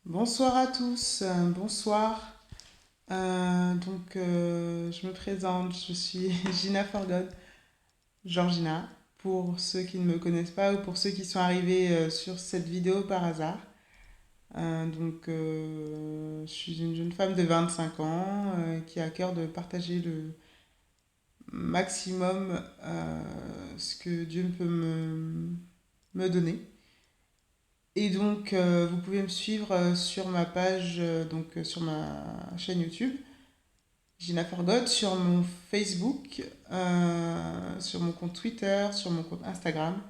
Bonsoir à tous, bonsoir. Je me présente, je suis Gina Forgod, Georgina, pour ceux qui ne me connaissent pas ou pour ceux qui sont arrivés sur cette vidéo par hasard. Je suis une jeune femme de 25 ans qui a à cœur de partager le maximum ce que Dieu peut me donner. Vous pouvez me suivre sur ma page, sur ma chaîne YouTube, Gina Forgot, sur mon Facebook, sur mon compte Twitter, sur mon compte Instagram,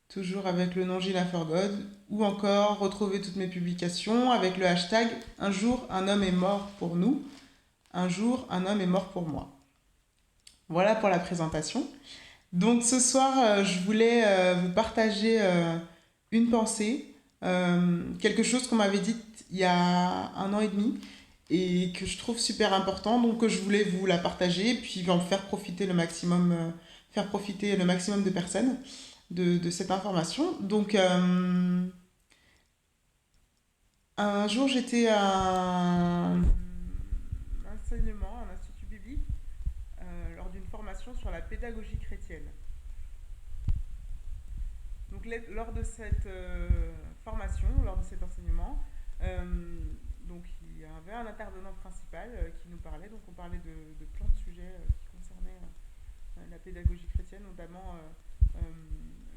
toujours avec le nom Gina Forgot, ou encore retrouver toutes mes publications avec le hashtag Un jour un homme est mort pour nous, un jour un homme est mort pour moi. Voilà pour la présentation. Donc ce soir, je voulais vous partager une pensée, quelque chose qu'on m'avait dit il y a un an et demi et que je trouve super important, donc je voulais vous la partager, puis en faire profiter le maximum de personnes de cette information. Un jour, j'étais à un enseignement, un institut biblique, lors d'une formation sur la pédagogie chrétienne. Lors de cette formation, lors de cet enseignement, il y avait un intervenant principal qui nous parlait. Donc on parlait de plein de sujets qui concernaient la pédagogie chrétienne, notamment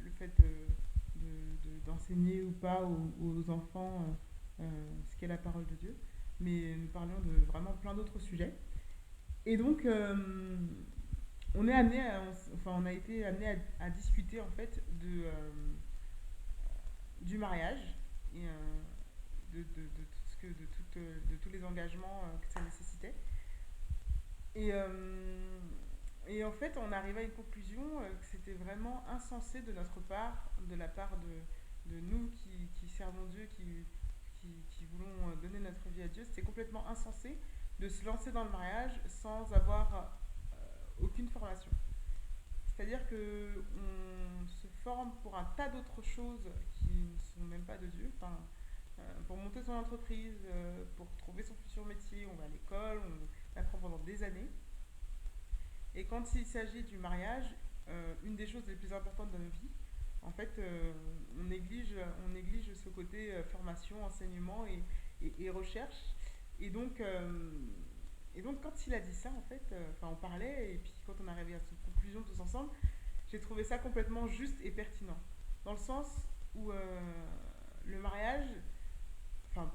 le fait d'enseigner ou pas aux enfants ce qu'est la parole de Dieu. Mais nous parlions de vraiment plein d'autres sujets. Et donc, on a été amené discuter en fait du mariage et de tous les engagements que ça nécessitait. Et, euh, et en fait, on arrive à une conclusion que c'était vraiment insensé de notre part, de la part de nous qui servons Dieu, qui voulons donner notre vie à Dieu. C'était complètement insensé de se lancer dans le mariage sans avoir aucune formation. C'est-à-dire que on se forme pour un tas d'autres choses qui ne sont même pas de Dieu. Pour monter son entreprise, pour trouver son futur métier, on va à l'école, on apprend pendant des années. Et quand il s'agit du mariage, une des choses les plus importantes de nos vies, en fait, on néglige ce côté formation, enseignement et recherche. Et donc, euh, et donc, quand il a dit ça, en fait, on parlait, et puis quand on est arrivé à cette conclusion tous ensemble, j'ai trouvé ça complètement juste et pertinent. Dans le sens où le mariage,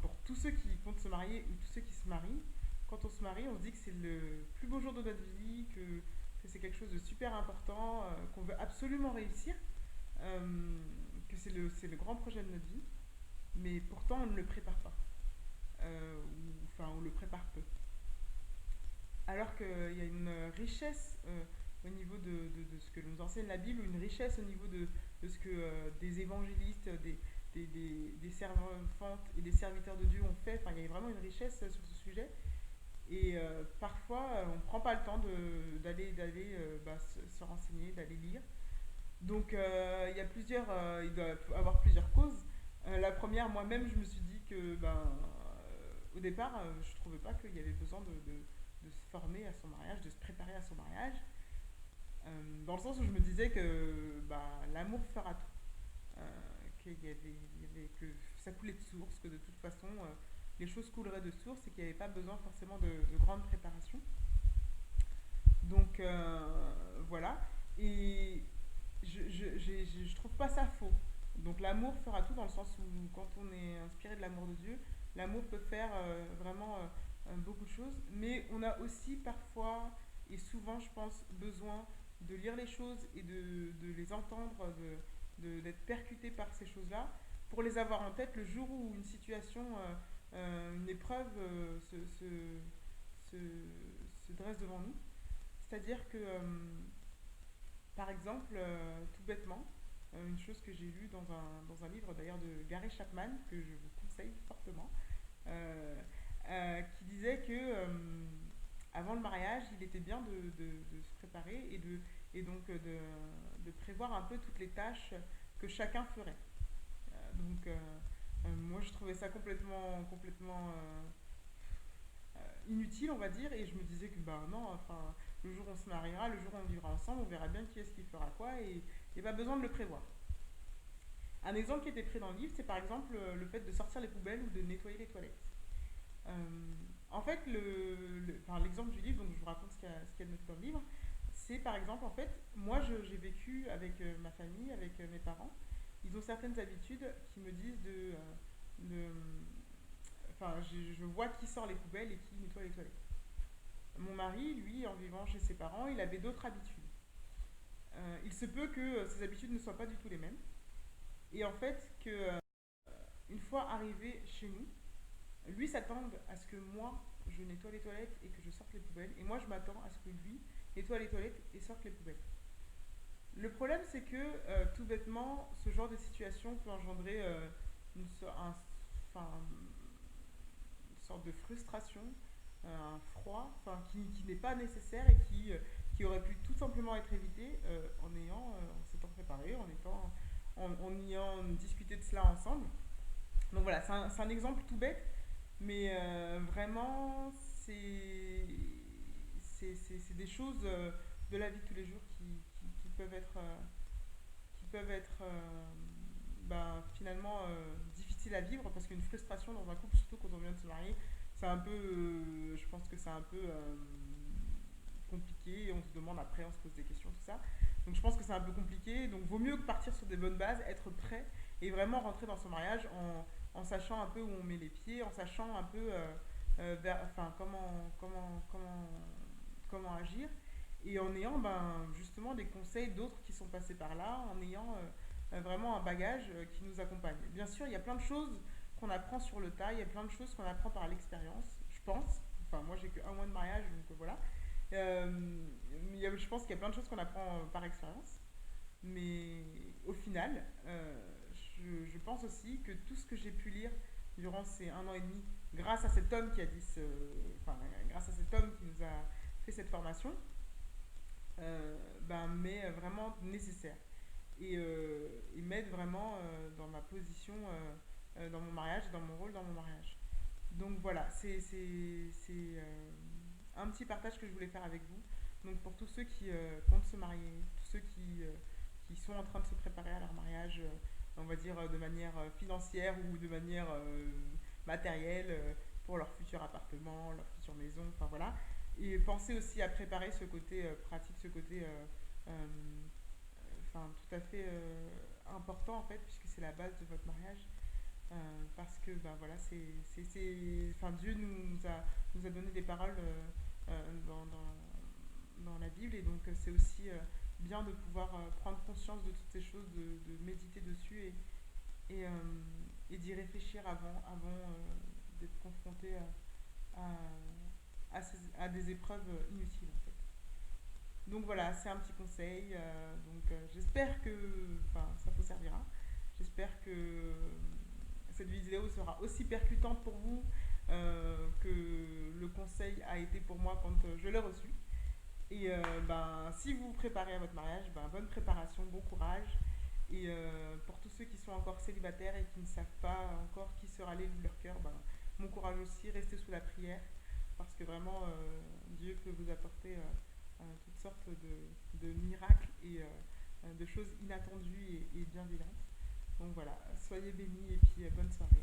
pour tous ceux qui comptent se marier ou tous ceux qui se marient, quand on se marie, on se dit que c'est le plus beau jour de notre vie, que c'est quelque chose de super important, qu'on veut absolument réussir, c'est le grand projet de notre vie, mais pourtant on ne le prépare pas, on le prépare peu. Alors qu'il y a une richesse au niveau de ce que nous enseigne la Bible, une richesse au niveau de ce que des évangélistes, des servantes et des serviteurs de Dieu ont fait. Il y a vraiment une richesse sur ce sujet. Et parfois, on ne prend pas le temps se renseigner, d'aller lire. Il doit y avoir plusieurs causes. La première, moi-même, je me suis dit que, au départ, je ne trouvais pas qu'il y avait besoin de se former à son mariage, de se préparer à son mariage, dans le sens où je me disais que l'amour fera tout. Que ça coulait de source, que de toute façon, les choses couleraient de source et qu'il n'y avait pas besoin forcément de grande préparation. Voilà. Et je trouve pas ça faux. Donc l'amour fera tout dans le sens où quand on est inspiré de l'amour de Dieu, l'amour peut faire vraiment beaucoup de choses. Mais on a aussi parfois, et souvent je pense, besoin de lire les choses et de les entendre, d'être percuté par ces choses-là, pour les avoir en tête le jour où une situation, une épreuve se, se dresse devant nous. C'est-à-dire que par exemple, tout bêtement, une chose que j'ai lue dans un livre d'ailleurs de Gary Chapman, que je vous conseille fortement, qui disait que avant le mariage, il était bien de se préparer et donc de prévoir un peu toutes les tâches que chacun ferait. Donc, Moi, je trouvais ça complètement inutile, on va dire, et je me disais que bah non, enfin, le jour où on se mariera, le jour où on vivra ensemble, on verra bien qui est-ce qui fera quoi, et pas besoin de le prévoir. Un exemple qui était pris dans le livre, c'est par exemple le fait de sortir les poubelles ou de nettoyer les toilettes. Euh, En fait, enfin, l'exemple du livre, donc je vous raconte ce qu'il y a de noté dans le livre, c'est par exemple, en fait, moi j'ai vécu avec ma famille, avec mes parents. Ils ont certaines habitudes qui me disent de enfin, je vois qui sort les poubelles et qui nettoie les toilettes. Mon mari, lui, en vivant chez ses parents, il avait d'autres habitudes. Il se peut que ces habitudes ne soient pas du tout les mêmes. Et en fait, que une fois arrivé chez nous, lui s'attend à ce que moi, je nettoie les toilettes et que je sorte les poubelles. Et moi, je m'attends à ce que lui nettoie les toilettes et sorte les poubelles. Le problème, c'est que tout bêtement, ce genre de situation peut engendrer enfin, une sorte de frustration, un froid, enfin, qui n'est pas nécessaire et qui aurait pu tout simplement être évité en s'étant préparé, en ayant discuté de cela ensemble. Donc voilà, c'est un exemple tout bête, mais vraiment, c'est des choses de la vie de tous les jours qui peuvent être ben, finalement difficiles à vivre parce qu'une frustration dans un couple, surtout quand on vient de se marier, je pense que c'est un peu compliqué et on se demande après, on se pose des questions, tout ça. Donc je pense que c'est un peu compliqué, donc vaut mieux partir sur des bonnes bases, être prêt et vraiment rentrer dans son mariage en sachant un peu où on met les pieds, en sachant un peu enfin, comment agir et en ayant ben, justement des conseils d'autres qui sont passés par là, en ayant vraiment un bagage qui nous accompagne. Bien sûr, il y a plein de choses qu'on apprend sur le tas, il y a plein de choses qu'on apprend par l'expérience, je pense. Enfin, moi, j'ai qu'un mois de mariage, donc voilà. Je pense qu'il y a plein de choses qu'on apprend par expérience. Mais au final, je pense aussi que tout ce que j'ai pu lire durant ces 1 an et demi, grâce à cet homme qui a dit enfin, grâce à cet homme qui nous a fait cette formation, ben, m'est vraiment nécessaire et m'aide vraiment dans ma position, dans mon mariage, dans mon rôle dans mon mariage. Donc voilà, c'est un petit partage que je voulais faire avec vous. Donc pour tous ceux qui comptent se marier, tous ceux qui sont en train de se préparer à leur mariage, on va dire de manière financière ou de manière matérielle, pour leur futur appartement, leur future maison, enfin voilà. Et pensez aussi à préparer ce côté pratique, ce côté euh, enfin, tout à fait important en fait, puisque c'est la base de votre mariage. Parce que ben voilà, enfin, Dieu nous a donné des paroles dans la Bible et donc c'est aussi bien de pouvoir prendre conscience de toutes ces choses, de méditer dessus et, euh, et d'y réfléchir avant d'être confronté à des épreuves inutiles en fait. Donc voilà, c'est un petit conseil. Donc j'espère que enfin, ça vous servira. J'espère que cette vidéo sera aussi percutante pour vous que le conseil a été pour moi quand je l'ai reçu. Et ben, si vous vous préparez à votre mariage, ben, bonne préparation, bon courage. Et pour tous ceux qui sont encore célibataires et qui ne savent pas encore qui sera l'élu de leur cœur, ben, mon courage aussi, restez sous la prière. Parce que vraiment, Dieu peut vous apporter toutes sortes de miracles et de choses inattendues et bienveillantes. Donc voilà, soyez bénis et puis bonne soirée.